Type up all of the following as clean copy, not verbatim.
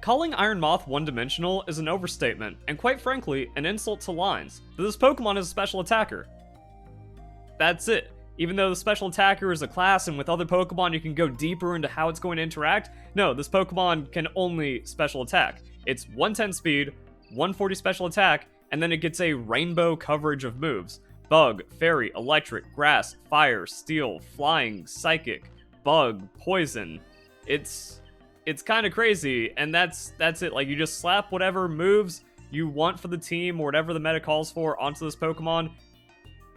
Calling Iron Moth one-dimensional is an overstatement, and quite frankly, an insult to lines, but this Pokemon is a special attacker. That's it. Even though the special attacker is a class, and with other Pokemon you can go deeper into how it's going to interact, no, this Pokemon can only special attack. It's 110 speed, 140 special attack, and then it gets a rainbow coverage of moves. Bug, Fairy, Electric, Grass, Fire, Steel, Flying, Psychic, Bug, Poison. It's kind of crazy, and that's it. Like, you just slap whatever moves you want for the team or whatever the meta calls for onto this Pokemon,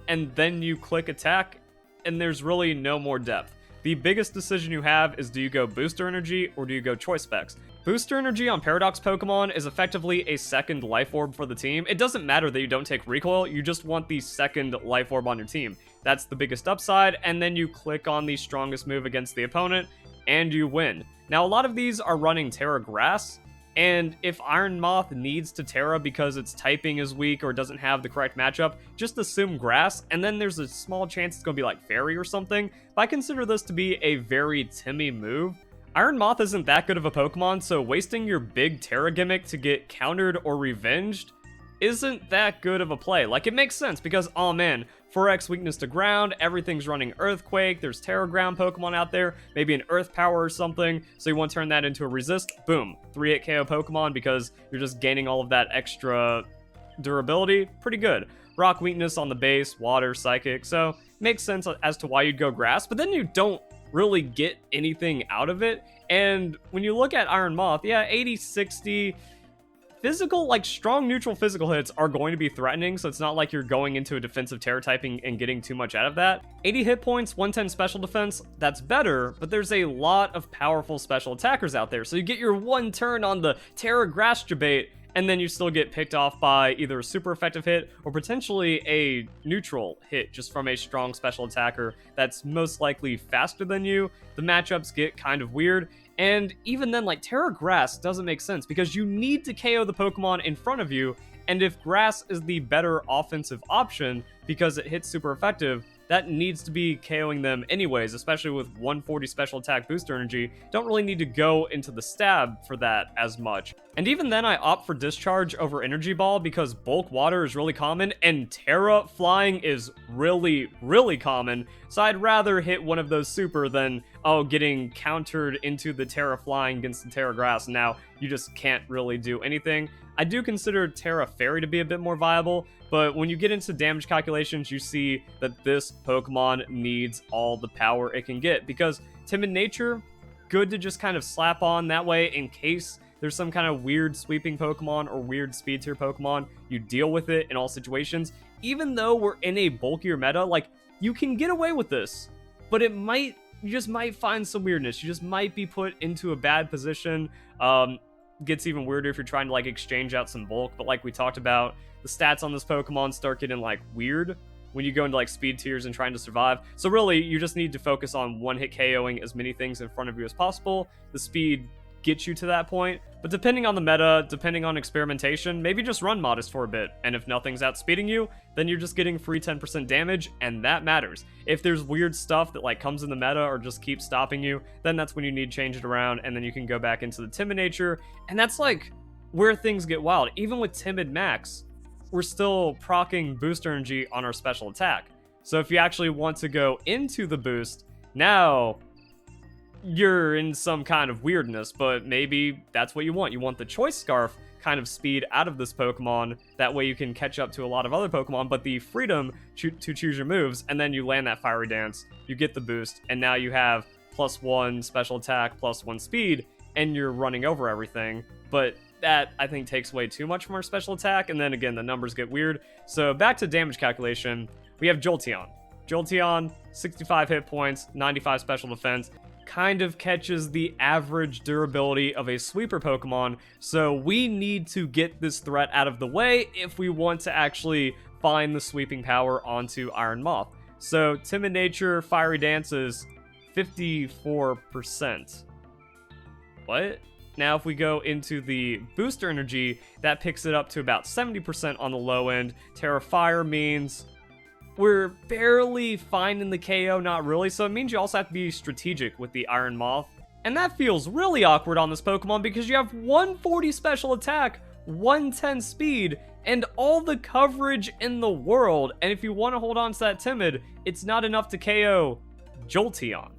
and then you click attack, and there's really no more depth. The biggest decision you have is, do you go Booster Energy or do you go Choice Specs? Booster Energy on Paradox Pokemon is effectively a second Life Orb for the team. It doesn't matter that you don't take Recoil, you just want the second Life Orb on your team. That's the biggest upside, and then you click on the strongest move against the opponent, and you win. Now, a lot of these are running Terra Grass, and if Iron Moth needs to Terra because its typing is weak or doesn't have the correct matchup, just assume Grass, and then there's a small chance it's going to be like Fairy or something. But I consider this to be a very Timmy move. Iron Moth isn't that good of a Pokemon, so wasting your big Terra gimmick to get countered or revenged isn't that good of a play. Like, it makes sense because, oh man, 4x weakness to ground, everything's running Earthquake, there's Terra Ground Pokemon out there, maybe an Earth Power or something, so you want to turn that into a Resist, boom, 3-hit KO Pokemon because you're just gaining all of that extra durability, pretty good. Rock weakness on the base, Water, Psychic, so makes sense as to why you'd go Grass, but then you don't really get anything out of it, and when you look at Iron Moth, yeah, 80, 60... physical, like strong neutral physical hits are going to be threatening, so it's not like you're going into a defensive Terra typing and getting too much out of that. 80 hit points, 110 special defense, that's better, but there's a lot of powerful special attackers out there. So you get your one turn on the Terra Grass debate, and then you still get picked off by either a super effective hit or potentially a neutral hit just from a strong special attacker that's most likely faster than you. The matchups get kind of weird. And even then, like, Terra Grass doesn't make sense because you need to KO the Pokemon in front of you, and if Grass is the better offensive option because it hits super effective, that needs to be KOing them anyways, especially with 140 special attack booster energy. Don't really need to go into the stab for that as much. And even then, I opt for Discharge over Energy Ball because Bulk Water is really common and Terra Flying is really, really common. So I'd rather hit one of those super than, oh, getting countered into the Terra Flying against the Terra Grass. Now, you just can't really do anything. I do consider Terra Fairy to be a bit more viable, but when you get into damage calculations, you see that this Pokemon needs all the power it can get, because Timid Nature, good to just kind of slap on that way in case there's some kind of weird sweeping Pokemon or weird speed tier Pokemon. You deal with it in all situations. Even though we're in a bulkier meta, like, you can get away with this, but you just might find some weirdness. You just might be put into a bad position. Gets even weirder if you're trying to like exchange out some bulk, but like we talked about, the stats on this Pokemon start getting like weird when you go into like speed tiers and trying to survive. So really, you just need to focus on one-hit KOing as many things in front of you as possible. The speed gets you to that point, but depending on the meta, depending on experimentation, maybe just run Modest for a bit, and if nothing's outspeeding you, then you're just getting free 10% damage, and that matters. If there's weird stuff that like comes in the meta or just keeps stopping you, then that's when you need to change it around, and then you can go back into the Timid Nature, and that's like where things get wild. Even with Timid Max, we're still proccing booster energy on our special attack. So if you actually want to go into the boost, now you're in some kind of weirdness, but maybe that's what you want. You want the Choice Scarf kind of speed out of this Pokemon. That way you can catch up to a lot of other Pokemon, but the freedom to choose your moves, and then you land that Fiery Dance, you get the boost, and now you have +1 special attack, +1 speed, and you're running over everything. But that, I think, takes way too much from our special attack, and then again, the numbers get weird. So back to damage calculation, we have Jolteon. Jolteon, 65 hit points, 95 special defense, kind of catches the average durability of a sweeper Pokemon, so we need to get this threat out of the way if we want to actually find the sweeping power onto Iron Moth. So Timid Nature, Fiery Dance is 54%. What? Now if we go into the booster energy, that picks it up to about 70% on the low end. Terra Fire means we're barely finding the KO, not really, so it means you also have to be strategic with the Iron Moth. And that feels really awkward on this Pokemon because you have 140 special attack, 110 speed, and all the coverage in the world. And if you want to hold on to that Timid, it's not enough to KO Jolteon.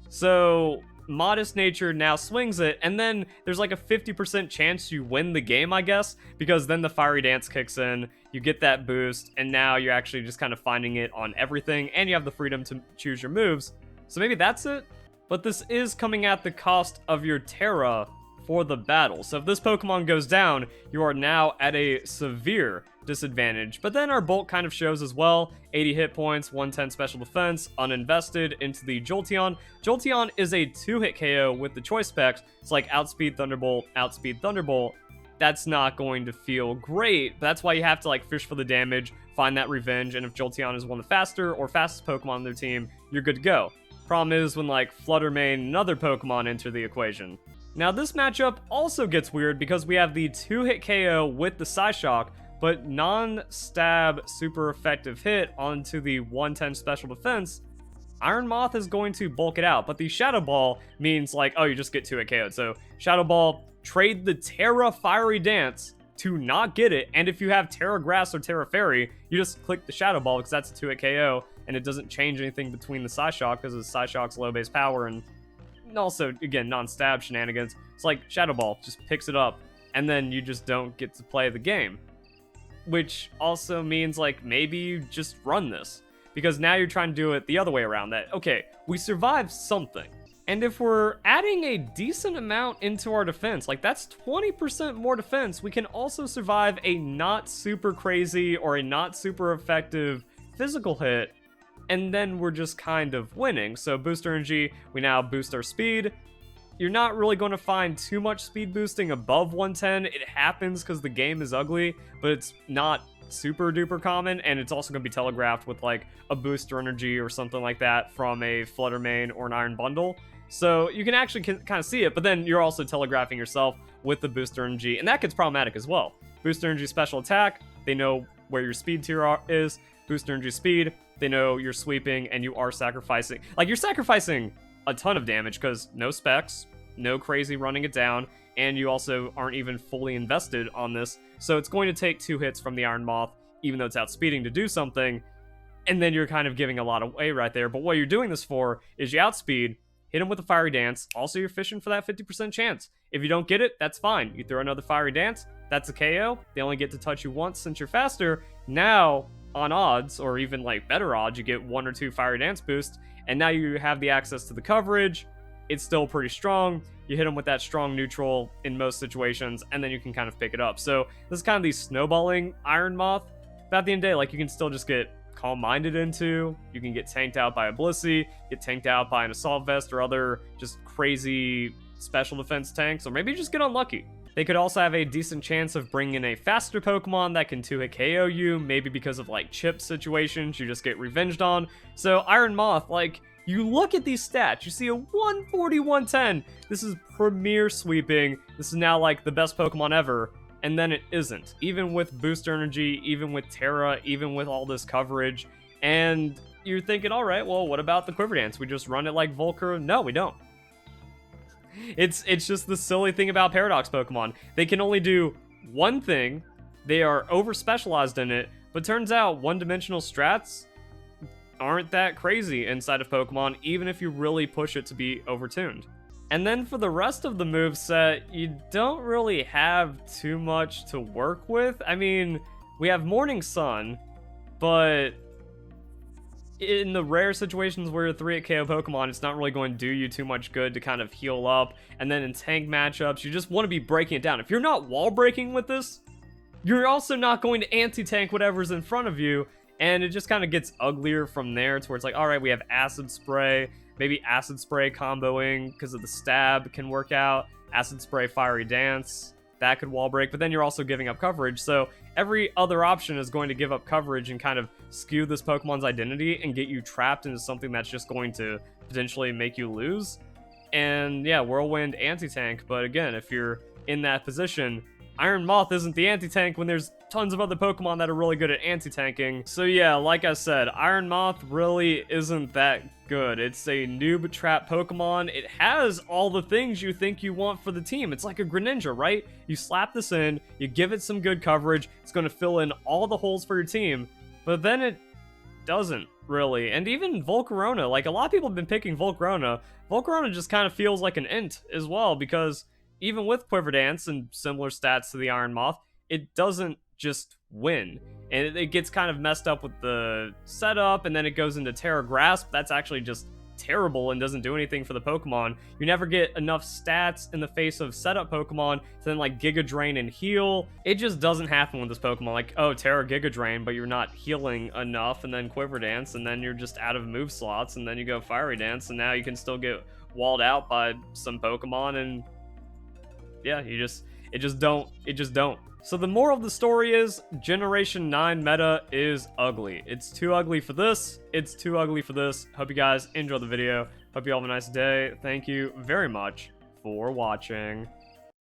So Modest Nature now swings it, and then there's like a 50% chance you win the game, I guess, because then the Fiery Dance kicks in, you get that boost, and now you're actually just kind of finding it on everything, and you have the freedom to choose your moves. So maybe that's it? But this is coming at the cost of your Terra for the battle. So if this Pokemon goes down, you are now at a severe disadvantage. But then our Bolt kind of shows as well. 80 hit points, 110 special defense, uninvested into the Jolteon. Jolteon is a 2-hit KO with the choice specs. It's like Outspeed Thunderbolt, Outspeed Thunderbolt. That's not going to feel great. But that's why you have to like fish for the damage, find that revenge, and if Jolteon is one of the faster or fastest Pokemon on their team, you're good to go. Problem is when like Flutter Mane and other Pokemon enter the equation. Now this matchup also gets weird because we have the 2-hit KO with the Psyshock, but non-stab super effective hit onto the 110 special defense. Iron Moth is going to bulk it out, but the Shadow Ball means like, oh, you just get 2-hit KO'd. So Shadow Ball, trade the Terra Fiery Dance to not get it, and if you have Terra Grass or Terra Fairy, you just click the Shadow Ball because that's a 2-hit KO, and it doesn't change anything between the Psyshock because the Psyshock's low base power, and also, again, non-stab shenanigans. It's like Shadow Ball just picks it up, and then you just don't get to play the game. Which also means, like, maybe you just run this. Because now you're trying to do it the other way around, that, okay, we survived something. And if we're adding a decent amount into our defense, like that's 20% more defense, we can also survive a not super crazy or a not super effective physical hit, and then we're just kind of winning. So Booster Energy, we now boost our speed. You're not really going to find too much speed boosting above 110. It happens because the game is ugly, but it's not super duper common, and it's also going to be telegraphed with like a Booster Energy or something like that from a Flutter Mane or an Iron Bundle. So you can actually kind of see it, but then you're also telegraphing yourself with the Booster Energy, and that gets problematic as well. Booster Energy special attack, they know where your speed tier is. Booster Energy speed, they know you're sweeping and you are sacrificing. Like, you're sacrificing a ton of damage because no specs, no crazy running it down, and you also aren't even fully invested on this. So it's going to take 2 hits from the Iron Moth, even though it's outspeeding, to do something, and then you're kind of giving a lot away right there. But what you're doing this for is you outspeed, hit him with a Fiery Dance. Also, you're fishing for that 50% chance. If you don't get it, that's fine. You throw another Fiery Dance, that's a KO. They only get to touch you once since you're faster. Now, on odds, or even like better odds, you get 1 or 2 Fiery Dance boosts, and now you have the access to the coverage. It's still pretty strong. You hit them with that strong neutral in most situations, and then you can kind of pick it up. So this is kind of the snowballing Iron Moth. But at the end of the day, like, you can still just get calm-minded into, you can get tanked out by a Blissey, get tanked out by an Assault Vest or other just crazy special defense tanks, or maybe just get unlucky. They could also have a decent chance of bringing in a faster Pokemon that can 2-hit KO you, maybe because of like chip situations you just get revenged on. So Iron Moth, like, you look at these stats, you see a 140, 110. This is premier sweeping. This is now like the best Pokemon ever. And then it isn't. Even with Booster Energy, even with Terra, even with all this coverage. And you're thinking, all right, well, what about the Quiver Dance? We just run it like Volcarona? No, we don't. It's just the silly thing about Paradox Pokemon. They can only do one thing. They are over-specialized in it. But turns out one-dimensional strats aren't that crazy inside of Pokemon, even if you really push it to be overtuned. And then for the rest of the moveset, you don't really have too much to work with. I mean, we have Morning Sun, but in the rare situations where you're 3-hit KO Pokemon, it's not really going to do you too much good to kind of heal up. And then in tank matchups, you just want to be breaking it down. If you're not wall breaking with this, you're also not going to anti-tank whatever's in front of you. And it just kind of gets uglier from there to where it's like, all right, we have Acid Spray. Maybe Acid Spray comboing because of the stab can work out. Acid Spray, Fiery Dance, that could wall break, but then you're also giving up coverage. So every other option is going to give up coverage and kind of skew this Pokemon's identity and get you trapped into something that's just going to potentially make you lose. And yeah, Whirlwind, Anti-Tank, but again, if you're in that position, Iron Moth isn't the anti-tank when there's tons of other Pokemon that are really good at anti-tanking. So yeah, like I said, Iron Moth really isn't that good. It's a noob trap Pokemon. It has all the things you think you want for the team. It's like a Greninja, right? You slap this in, you give it some good coverage, it's going to fill in all the holes for your team, but then it doesn't really. And even Volcarona, like a lot of people have been picking Volcarona. Volcarona just kind of feels like an int as well, because even with Quiver Dance and similar stats to the Iron Moth, it doesn't just win. And it gets kind of messed up with the setup, and then it goes into Terra Grasp. That's actually just terrible and doesn't do anything for the Pokemon. You never get enough stats in the face of setup Pokemon to then like Giga Drain and heal. It just doesn't happen with this Pokemon. Like, oh, Terra Giga Drain, but you're not healing enough, and then Quiver Dance, and then you're just out of move slots, and then you go Fiery Dance, and now you can still get walled out by some Pokemon, and yeah, it just don't. So the moral of the story is, Generation 9 meta is ugly. It's too ugly for this. It's too ugly for this. Hope you guys enjoyed the video. Hope you all have a nice day. Thank you very much for watching.